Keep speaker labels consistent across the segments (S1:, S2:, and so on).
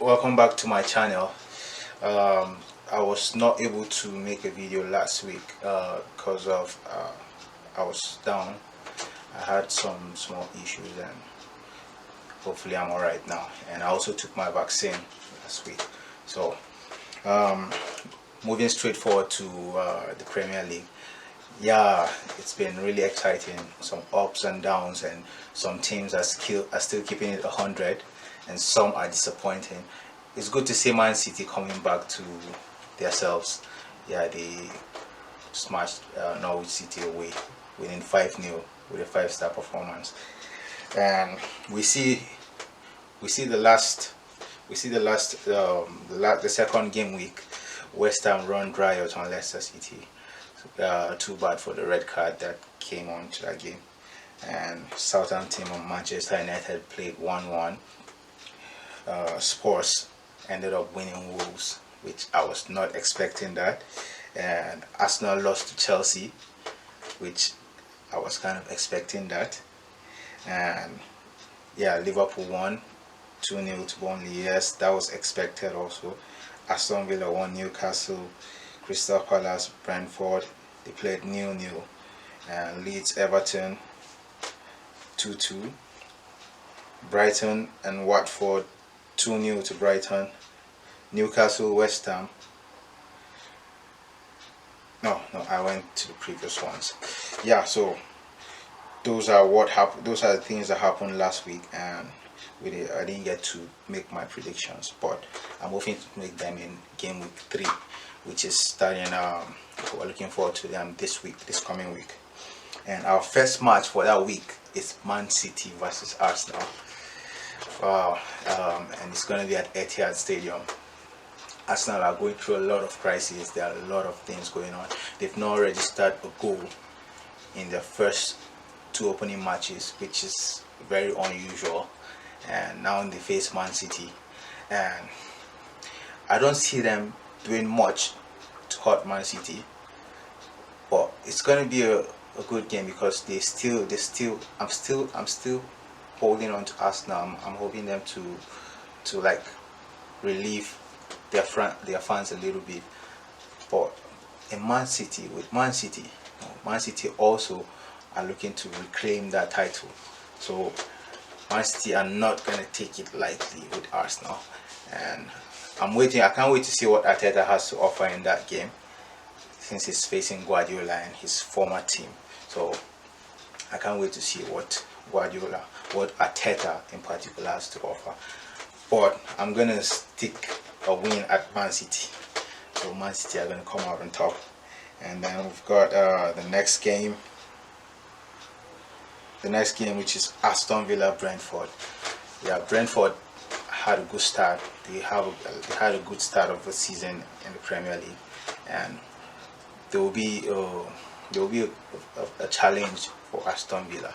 S1: Welcome back to my channel. I was not able to make a video last week because of I was down. I had some small issues and hopefully I'm alright now. And I also took my vaccine last week. So um, moving straight forward to the Premier League. Yeah, it's been really exciting. Some ups and downs, and some teams are still keeping it 100, and some are disappointing. It's good to see Man City coming back to themselves. Yeah, they smashed Norwich City away, winning 5-0 with a five-star performance. And we see the last the second game week. West Ham run dry out on Leicester City. Too bad for the red card that came on to that game. And Southampton and Manchester United played 1-1. Spurs ended up winning Wolves, which I was not expecting that. And Arsenal lost to Chelsea, which I was kind of expecting that. And yeah, Liverpool won 2-0 to Burnley. Yes, that was expected also. Aston Villa won Newcastle. Crystal Palace, Brentford, they played 0-0. And Leeds, Everton 2-2. Brighton and Watford 2-0 to Brighton. Newcastle, West Ham. No, I went to the previous ones. Yeah, so those are what happened. Those are the things that happened last week, and I didn't get to make my predictions, but I'm hoping to make them in game week 3, which is starting. We're looking forward to them this coming week. And our first match for that week is Man City versus Arsenal. And it's going to be at Etihad Stadium. Arsenal are going through a lot of crises. There are a lot of things going on. They've not registered a goal in their first 2 opening matches, which is very unusual. And now they face Man City, and I don't see them doing much to hurt Man City. But it's going to be a good game because I'm still holding on to Arsenal. I'm hoping them to like relieve their fans a little bit. But in Man City, Man City also are looking to reclaim that title. So Man City are not going to take it lightly with Arsenal. And I can't wait to see what Arteta has to offer in that game, since he's facing Guardiola and his former team. So I can't wait to see what Arteta in particular has to offer. But I'm going to stick a win at Man City. So Man City are going to come out on top. And then we've got the next game, which is Aston Villa Brentford. Yeah, Brentford had a good start. They had a good start of the season in the Premier League, and there will be a challenge for Aston Villa.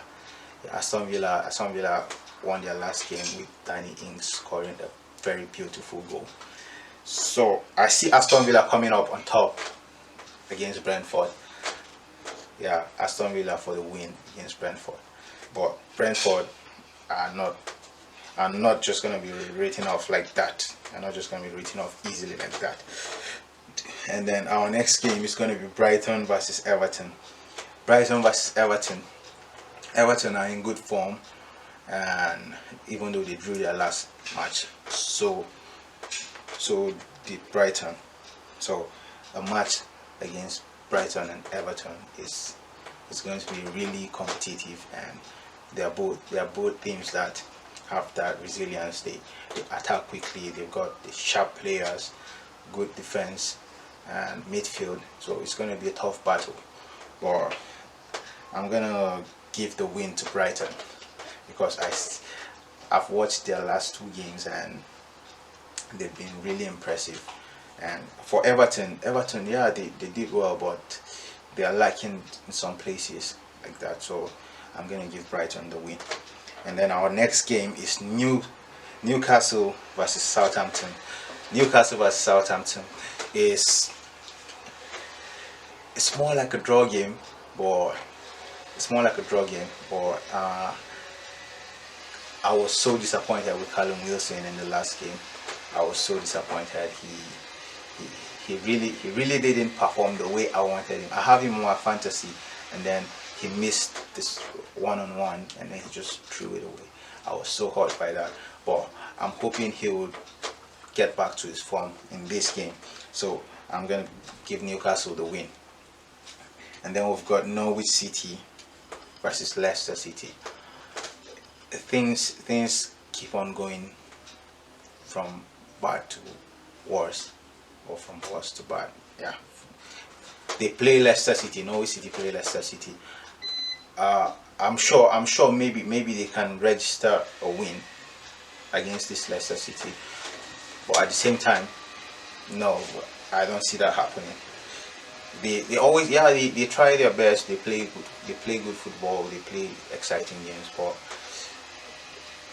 S1: Yeah, Aston Villa won their last game with Danny Ings scoring a very beautiful goal. So I see Aston Villa coming up on top against Brentford. Yeah, Aston Villa for the win against Brentford. But Brentford are not just going to be written off like that. They're not just going to be written off easily like that. And then our next game is going to be Brighton versus Everton. Brighton versus Everton. Everton are in good form, and even though they drew their last match, so did Brighton. So a match against Brighton and Everton is going to be really competitive, and they are both teams that have that resilience. They attack quickly. They've got the sharp players, good defense and midfield. So it's going to be a tough battle. But I'm gonna give the win to Brighton because I've watched their last 2 games and they've been really impressive. And for Everton, yeah, they did well, but they are lacking in some places like that. So I'm gonna give Brighton the win. And then our next game is Newcastle versus Southampton. Newcastle versus Southampton is it's more like a draw game, but I was so disappointed with Callum Wilson in the last game. I was so disappointed. He really didn't perform the way I wanted him. I have him on my fantasy, and then he missed this one-on-one, and then he just threw it away. I was so hurt by that, but I'm hoping he will get back to his form in this game. So I'm gonna give Newcastle the win. And then we've got Norwich City versus Leicester City. Things keep on going from bad to worse, or from worse to bad. Yeah, they play Leicester City. Norwich City play Leicester City. I'm sure maybe they can register a win against this Leicester City, but at the same time, no, I don't see that happening. They always, yeah, they try their best. They play good football. They play exciting games, but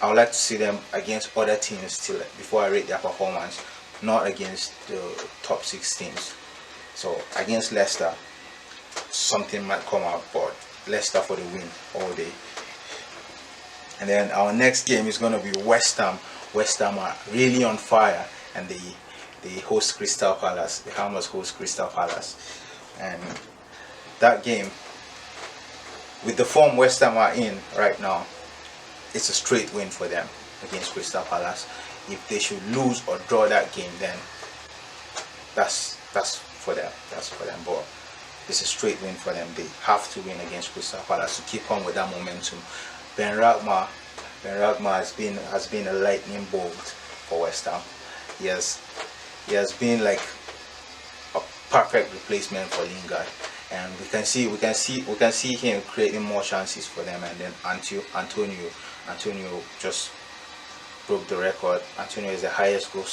S1: I would like to see them against other teams still before I rate their performance, not against the top 6 teams. So against Leicester, something might come out, but Leicester for the win all day. And then our next game is going to be West Ham. West Ham are really on fire, and they host Crystal Palace. The Hammers host Crystal Palace, and that game, with the form West Ham are in right now, it's a straight win for them against Crystal Palace. If they should lose or draw that game, then that's for them. That's for them. But it's a straight win for them. They have to win against Crystal Palace to keep on with that momentum. Ben Ragma has been a lightning bolt for West Ham. He has been like a perfect replacement for Lingard, and we can see him creating more chances for them. And then Antonio just broke the record. Antonio is the highest goal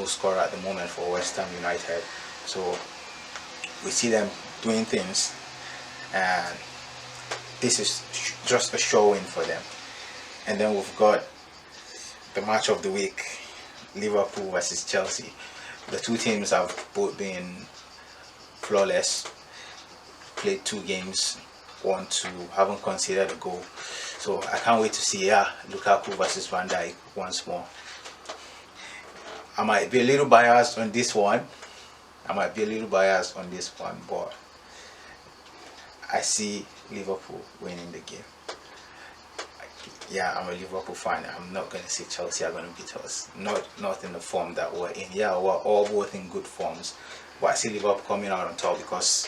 S1: scorer at the moment for West Ham United. So we see them doing things, and this is just a show win for them. And then we've got the match of the week, Liverpool versus Chelsea. The two teams have both been flawless, played 2 games, 1-2, haven't conceded a goal. So I can't wait to see Lukaku versus Van Dijk once more. I might be a little biased on this one, but I see Liverpool winning the game. Yeah, I'm a Liverpool fan. I'm not going to say Chelsea are going to beat us. Not in the form that we're in. Yeah, we're all both in good forms, but I see Liverpool coming out on top because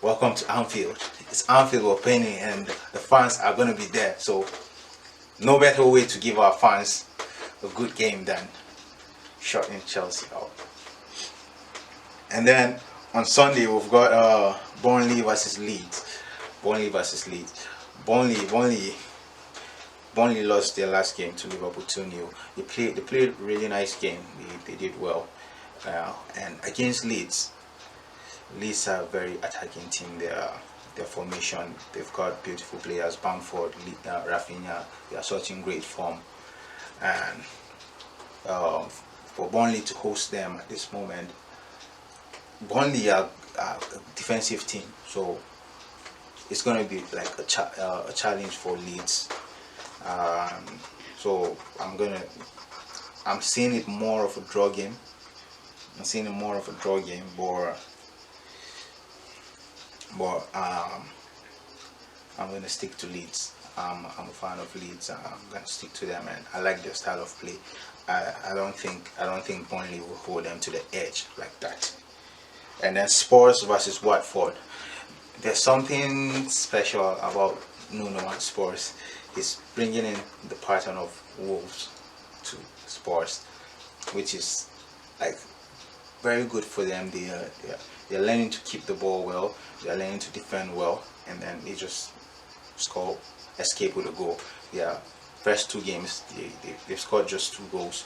S1: welcome to Anfield. It's Anfield we're playing in, and the fans are going to be there. So no better way to give our fans a good game than shutting Chelsea out. And then on Sunday we've got Burnley versus Leeds. Burnley lost their last game to Liverpool 2-0. They played a really nice game. They did well. And against Leeds are a very attacking team. Their formation, they've got beautiful players. Bamford, Rafinha, they are such in great form. And for Burnley to host them at this moment, Burnley are a defensive team, so it's going to be like a challenge for Leeds. So I'm seeing it more of a draw game. But I'm going to stick to Leeds. I'm a fan of Leeds. I'm going to stick to them, and I like their style of play. I don't think Burnley will hold them to the edge like that. And then Spurs versus Watford. There's something special about Nuno and Spurs. He's bringing in the pattern of Wolves to Spurs, which is like very good for them. They're learning to keep the ball well. They're learning to defend well, and then they just escape with a goal. Yeah, first 2 games they've scored just 2 goals.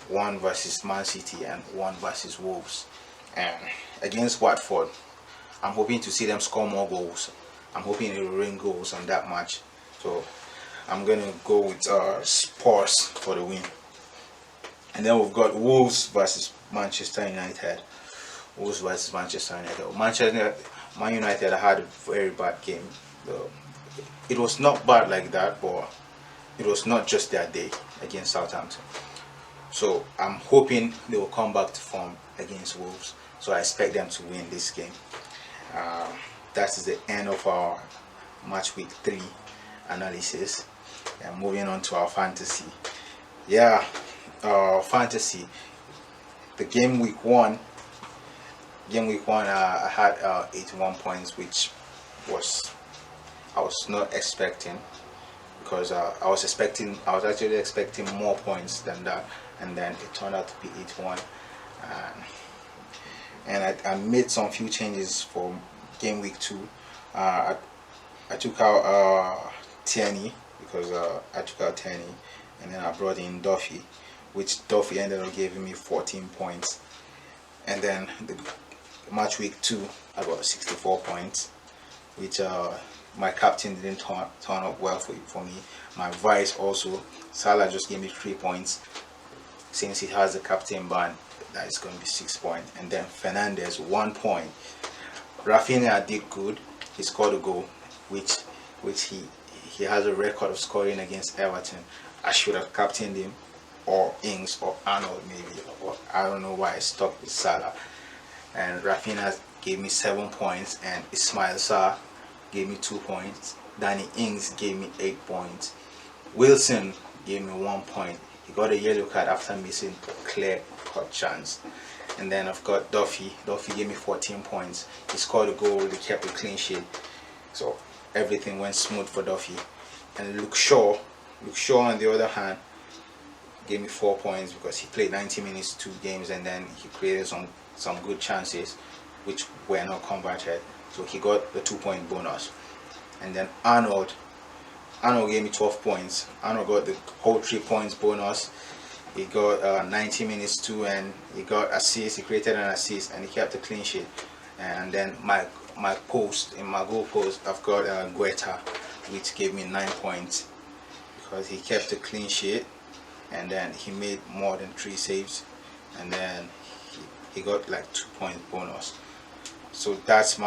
S1: One versus Man City and one versus Wolves. And against Watford, I'm hoping to see them score more goals. I'm hoping it will rain goals on that match. So I'm gonna go with Spurs for the win. And then we've got Wolves versus Manchester United. Man United had a very bad game. It was not bad like that, but it was not just their day against Southampton. So I'm hoping they will come back to form against Wolves. So I expect them to win this game. Uh, that is the end of our match week 3 analysis. And moving on to our fantasy. Yeah, fantasy. The game week 1. I had 81 points, which I was not expecting, because I was actually expecting more points than that, and then it turned out to be 81. And I made some few changes for game week 2. I took out Tierney, because I took out Tierney, and then I brought in Duffy, which Duffy ended up giving me 14 points. And then the match week 2, I got 64 points, which my captain didn't turn up well for me. My vice also, Salah just gave me 3 points. Since he has the captain ban, that is going to be 6 points. And then Fernandez, 1 point. Rafinha did good. He scored a goal, which he has a record of scoring against Everton. I should have captained him, or Ings, or Arnold maybe, or I don't know why I stuck with Salah. And Rafinha gave me 7 points, and Ismail Sarr gave me 2 points. Danny Ings gave me 8 points. Wilson gave me 1 point. He got a yellow card after missing a clear-cut chance. And then I've got Duffy. Duffy gave me 14 points. He scored a goal. He kept a clean sheet. So everything went smooth for Duffy. And Luke Shaw on the other hand gave me 4 points, because he played 90 minutes 2 games, and then he created some good chances which were not converted. So he got the 2-point bonus. And then Arnold gave me 12 points. Arnold got the whole 3 points bonus. He got 90 minutes 2, and he got assists. He created an assist, and he kept a clean sheet. And then my post, in my goal post, I've got Guetta, which gave me 9 points, because he kept a clean sheet, and then he made more than 3 saves, and then he got like 2-point bonus. So that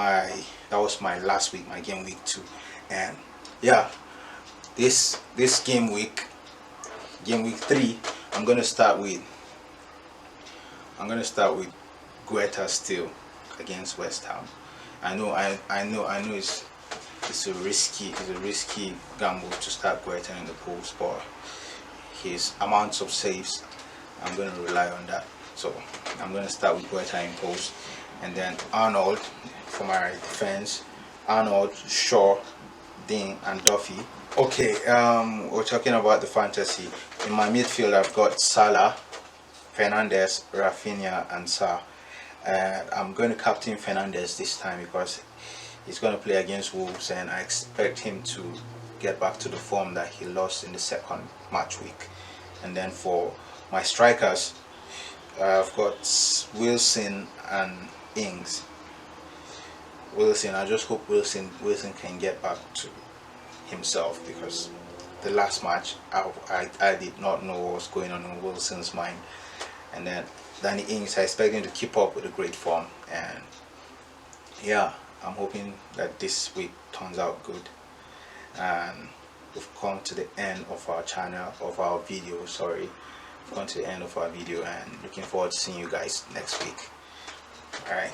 S1: was my last week, my game week 2. And yeah, this game week 3, I'm gonna start with Guetta still against West Ham. I know it's a risky gamble to start Guetta in the post, but his amounts of saves, I'm going to rely on that. So I'm going to start with Guetta in post, and then Arnold for my defense. Arnold, Shaw, Dean, and Duffy. Okay, we're talking about the fantasy. In my midfield, I've got Salah, Fernandez, Rafinha, and Sarr. I'm going to captain Fernandez this time, because he's going to play against Wolves, and I expect him to get back to the form that he lost in the second match week. And then for my strikers, I've got Wilson and Ings. Wilson, I just hope Wilson can get back to himself, because the last match I did not know what was going on in Wilson's mind. And then Danny Ings, I expect him to keep up with a great form. And yeah, I'm hoping that this week turns out good. And we've come to the end of our channel, of our video, sorry. We've come to the end of our video, and looking forward to seeing you guys next week. Alright.